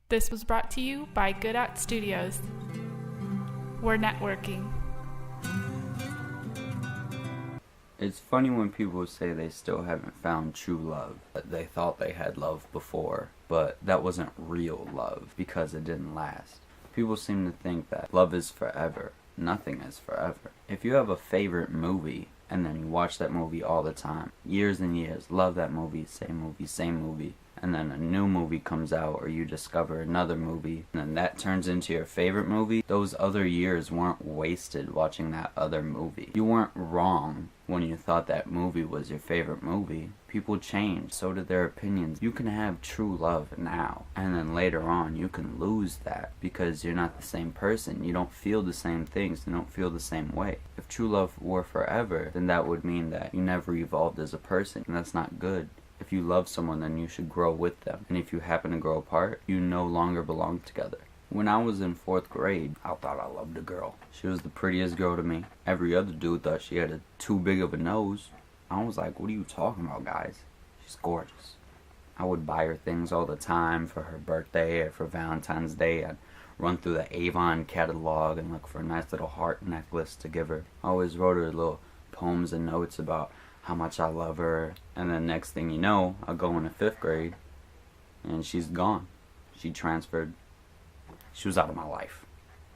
This was brought to you by Good At Studios. We're networking. It's funny when people say they still haven't found true love. That they thought they had love before, but that wasn't real love because it didn't last. People seem to think that love is forever. Nothing is forever. If you have a favorite movie and then you watch that movie all the time, years and years, love that movie, same movie, and then a new movie comes out or you discover another movie and then that turns into your favorite movie, those other years weren't wasted watching that other movie. You weren't wrong when you thought that movie was your favorite movie. People change, so do their opinions. You can have true love now, and then later on you can lose that because you're not the same person. You don't feel the same things, you don't feel the same way. If true love were forever, then that would mean that you never evolved as a person, and that's not good. If you love someone, then you should grow with them. And if you happen to grow apart, you no longer belong together. When I was in 4th grade, I thought I loved a girl. She was the prettiest girl to me. Every other dude thought she had too big of a nose. I was like, what are you talking about, guys? She's gorgeous. I would buy her things all the time for her birthday or for Valentine's Day. I'd run through the Avon catalog and look for a nice little heart necklace to give her. I always wrote her little poems and notes about how much I love her, and then next thing you know, I go into 5th grade, and she's gone. She transferred. She was out of my life.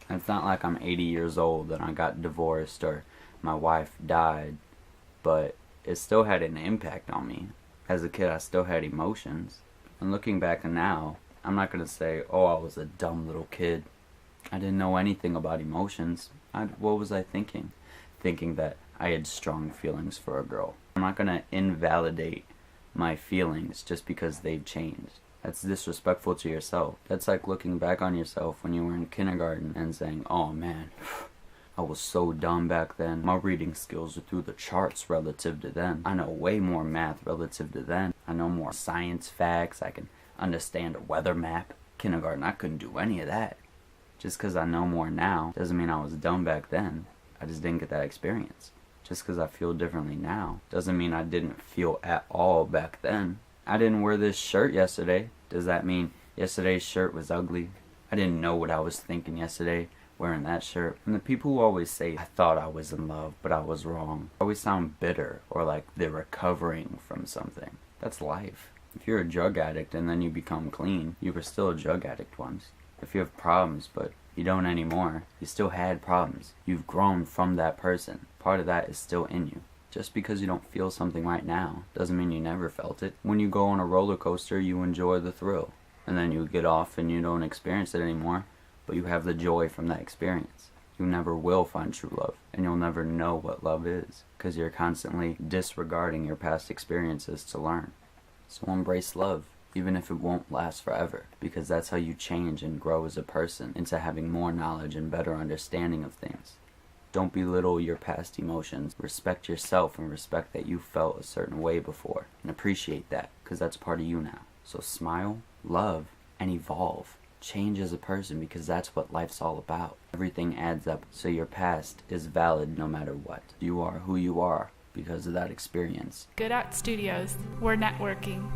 And it's not like I'm 80 years old and I got divorced or my wife died, but it still had an impact on me. As a kid, I still had emotions. And looking back now, I'm not going to say, oh, I was a dumb little kid. I didn't know anything about emotions. What was I thinking? Thinking that I had strong feelings for a girl. I'm not going to invalidate my feelings just because they've changed. That's disrespectful to yourself. That's like looking back on yourself when you were in kindergarten and saying, oh man, I was so dumb back then. My reading skills are through the charts relative to then. I know way more math relative to then. I know more science facts. I can understand a weather map. Kindergarten, I couldn't do any of that. Just because I know more now doesn't mean I was dumb back then. I just didn't get that experience. Just because I feel differently now doesn't mean I didn't feel at all back then. I didn't wear this shirt yesterday. Does that mean yesterday's shirt was ugly? I didn't know what I was thinking yesterday wearing that shirt. And the people who always say, I thought I was in love, but I was wrong, always sound bitter or like they're recovering from something. That's life. If you're a drug addict and then you become clean, you were still a drug addict once. If you have problems, but you don't anymore, you still had problems. You've grown from that person. Part of that is still in you. Just because you don't feel something right now doesn't mean you never felt it. When you go on a roller coaster, you enjoy the thrill. And then you get off and you don't experience it anymore, but you have the joy from that experience. You never will find true love, and you'll never know what love is, because you're constantly disregarding your past experiences to learn. So embrace love, even if it won't last forever, because that's how you change and grow as a person into having more knowledge and better understanding of things. Don't belittle your past emotions. Respect yourself and respect that you felt a certain way before. And appreciate that, because that's part of you now. So smile, love, and evolve. Change as a person, because that's what life's all about. Everything adds up, so your past is valid no matter what. You are who you are because of that experience. Good At Studios. We're networking.